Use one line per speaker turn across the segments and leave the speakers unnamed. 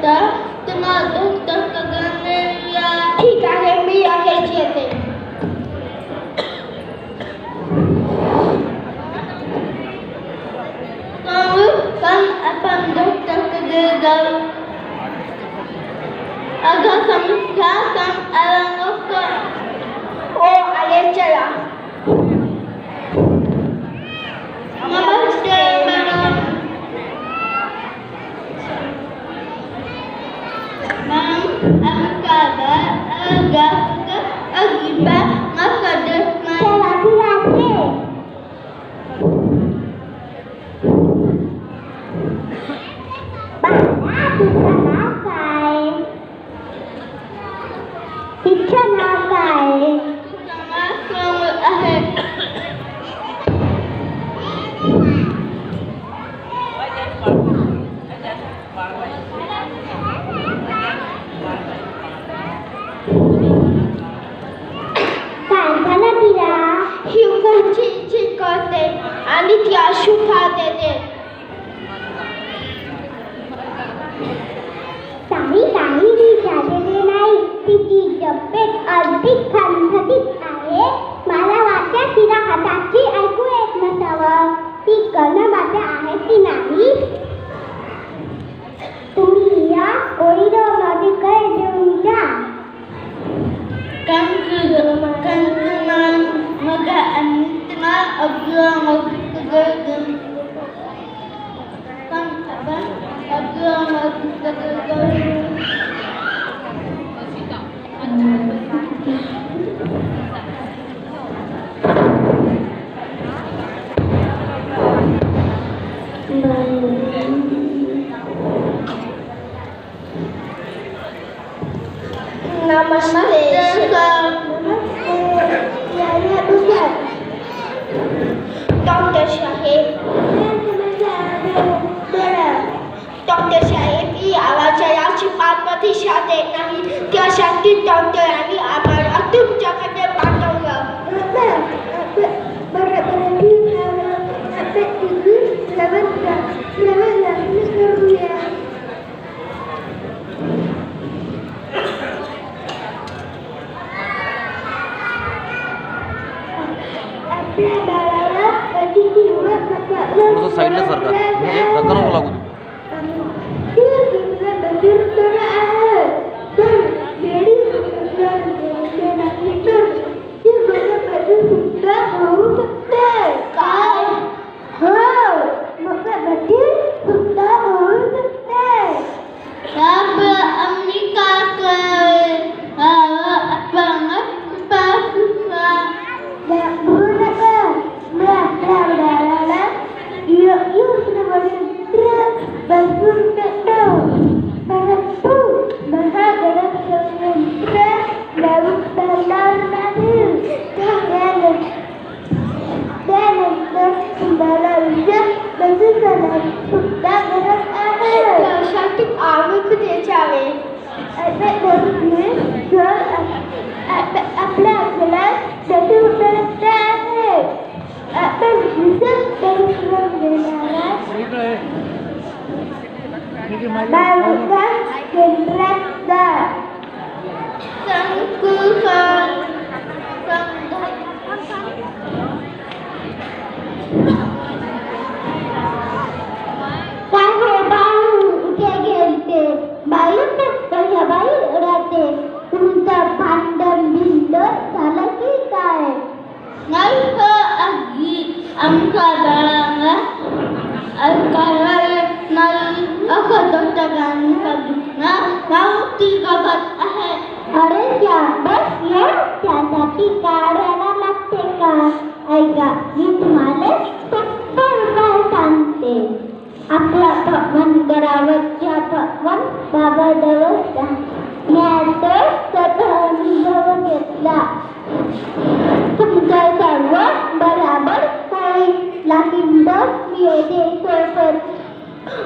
तर तुम्हाला ठीक आहे मी लगेच येते पण आपण डॉक्टरकडे जाऊ अगं समजा काम आला ओ आले चला नमस्ते मॅडम आणि ती अशू खाते ते काही विचारलेले नाही तिची तब्येत अधिक खणखणीत आहे मला वाटतं तिला हाताची ऐकू येत नसावं ती कर्णबाध्य आहे की नाही तुम्ही या कोरिडोर नदीकडे घेऊन जा डॉक्टर साहेब ही आवाजाची पार्वती शाळे नाही त्यासाठी डॉक्टरांनी आम्हाला तुमच्याकडे पाठवलं
साईडला सरकार धक्का नको लागू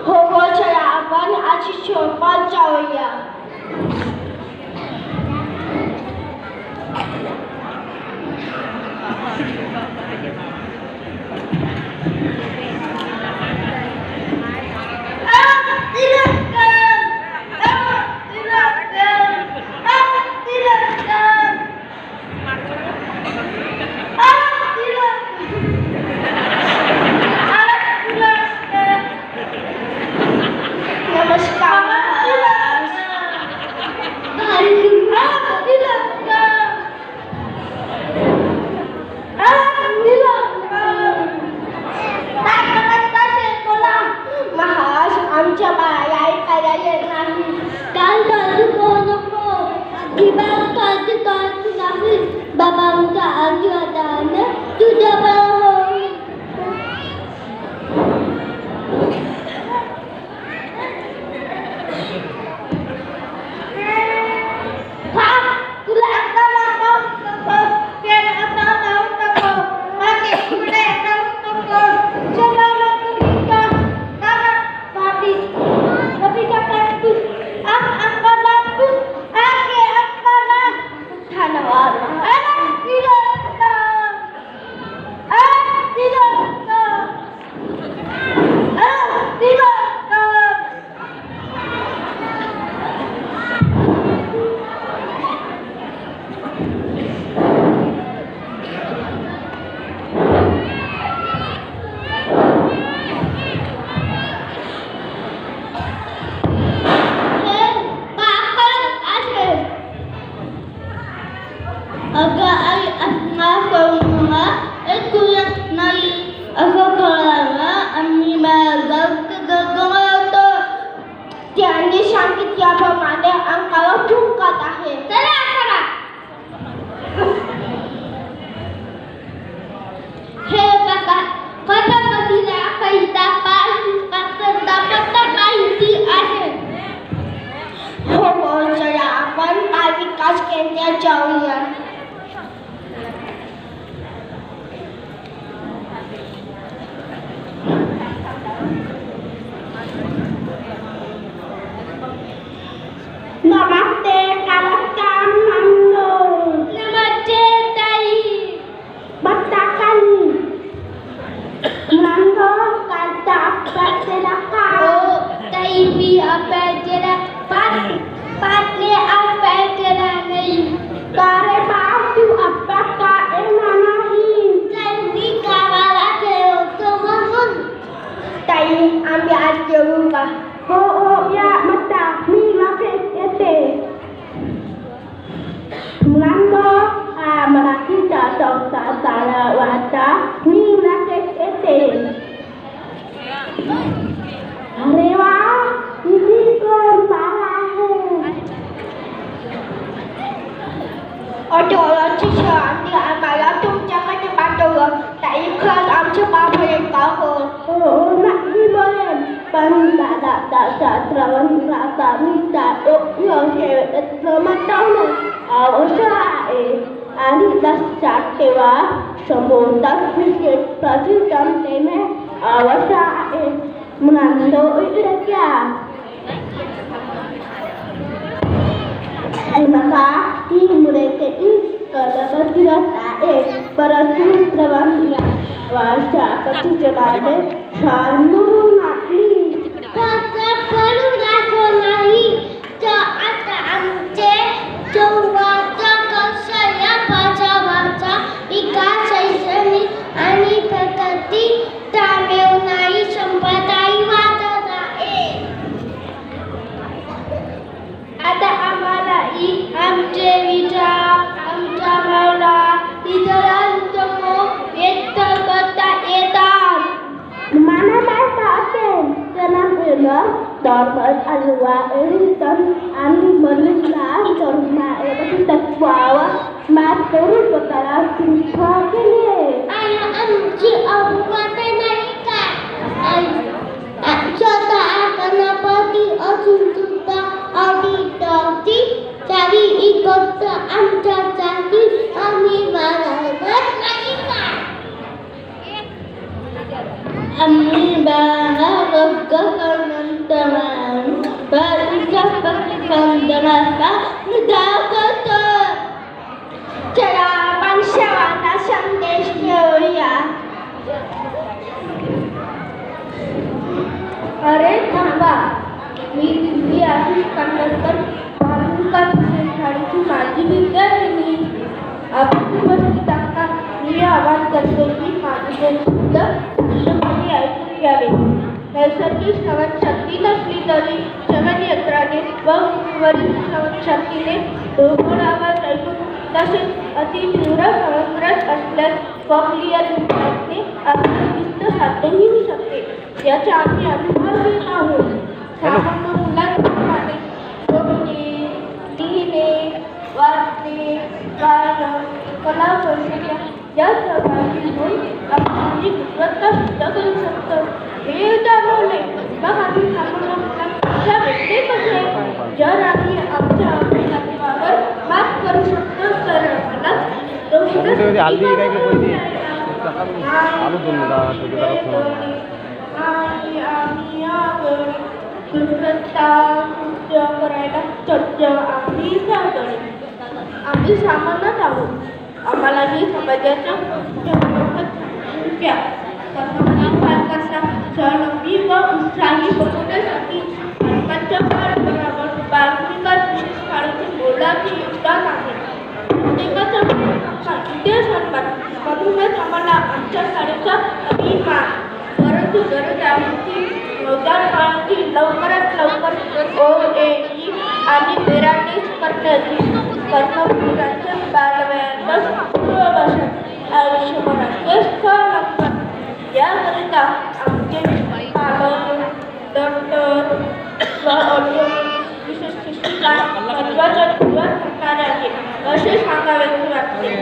हो चला आपण आजची शोपात जाऊया
Ibang kati-kati namin, babangga ang yadana, tudabaho.
Ha? Tulaan ka na ako. Kaya nakataon ako. Ate, tulaan ka ako. Siya lang ka. Kakak, papi. Papi ka papi. Ang kalapit. Ate, ang kalap. Hanawan. Anak, tilaan ka. Anak, tilaan ka. Anak, tilaan ka. Aga ay at nga mga kuya nai aga kalama ami magag kagagato tiani sakit ya pamane ang kalau tungkat ahe tara he baka kata kadila kay dapat hindi ahe ho saya akan kali kas kenya jauh ya. Namaste, kalakkan mando. Namaste, tai. Batakan. Mando, kata paselaka. Oh, tai bi apa jera pat ne apa jera nei. Kare batu apa ka enanahi. Tai bi kawala ke otomasun. Tai ambil aja rumah. Oh ya mata ni lapis ete. Mengando melaki tak salah wata ni lapis ete. Arewa ini kon salah. Ojo cisha dia amala tu jangan dibantu. Tak ikhlas am cepat yang tahu. Oh nak ni boleh. Panda tak terawan rasa minta yang cewek selamat tahun awasya ani das catewa semua das miskin pelajaran teme awasya menando itu dia maka ini mereka kalau berjasa berarti terawan awasya ketujuan sanu Kata perlu nasionali saat amce coba saya baca ika saya ani terkati tamil nai sempatai wata ada amalai amce wija amca maula itaran temu eta kota etan mana masa Jangan benar, dapat alwa dan anu melintas karena itu terbawa matur betara simpah ini. Ayah anji abu kata naika. Jata akan apati asuntuta auditati cari ikut anja jadi kami malabat naika. Ami bahag kekanan teman Barikah pakikan derasa Nidakata Cara bangsawana sandesnya ya Are थांबा मी दिव्य आशिष कांडकर भानुका शाळेची माजी विद्यार्थिनी आपण उपस्थित असता मी आवाज करतो की माझे शब्द शिक्षकांनी ऐकून घ्यावे नैसर्गिक श्रवणशक्ती नसली तरी श्रवणयंत्राने व वरील श्रवणशक्तीने ढोबळ आवाज ऐकून तसेच अति तीव्र श्रवणरस असल्यास कॉक्लिअर इम्प्लांटने अभिव्यक्त साधता होऊ शकते याचा आम्ही अनुभव घेत आहोत सामान्य मुलांप्रमाणे बघणे लिहिणे कला कौशल्य या सहभागी होऊन आपली गुणवत्ता सिद्ध करू शकतो. हे जाणवले मग आम्ही सामोरं भेटले कसे. जर आम्ही आमच्या अभिनवावर मात करू शकतो तर मला करायला सज्ज आम्ही सामान्यच आहोत. आम्हालाही समाजाच्या पालकांना स्वावलंबी व उत्साही बनवण्यासाठी पालकांच्या बरोबर बालविकास विशेष शाळेचे मोलाचे योगदान आहे. प्रत्येकाचा उद्या सन्मान म्हणूनच आम्हाला आमच्या शाळेचा अभिमान. परंतु गरज आहे की योगदान काळाची लवकरात लवकर OAE आणि पेराटेज करण्याची कर्मवीरांच्या बालवयातच पूर्वभाषात आयुष्यभराचे स्थळ लागतात. याकरिता आमचे पालक डॉक्टर विशेष शिक्षिका महत्त्वाचा ठरणार आहे असे सांगावे वाटते.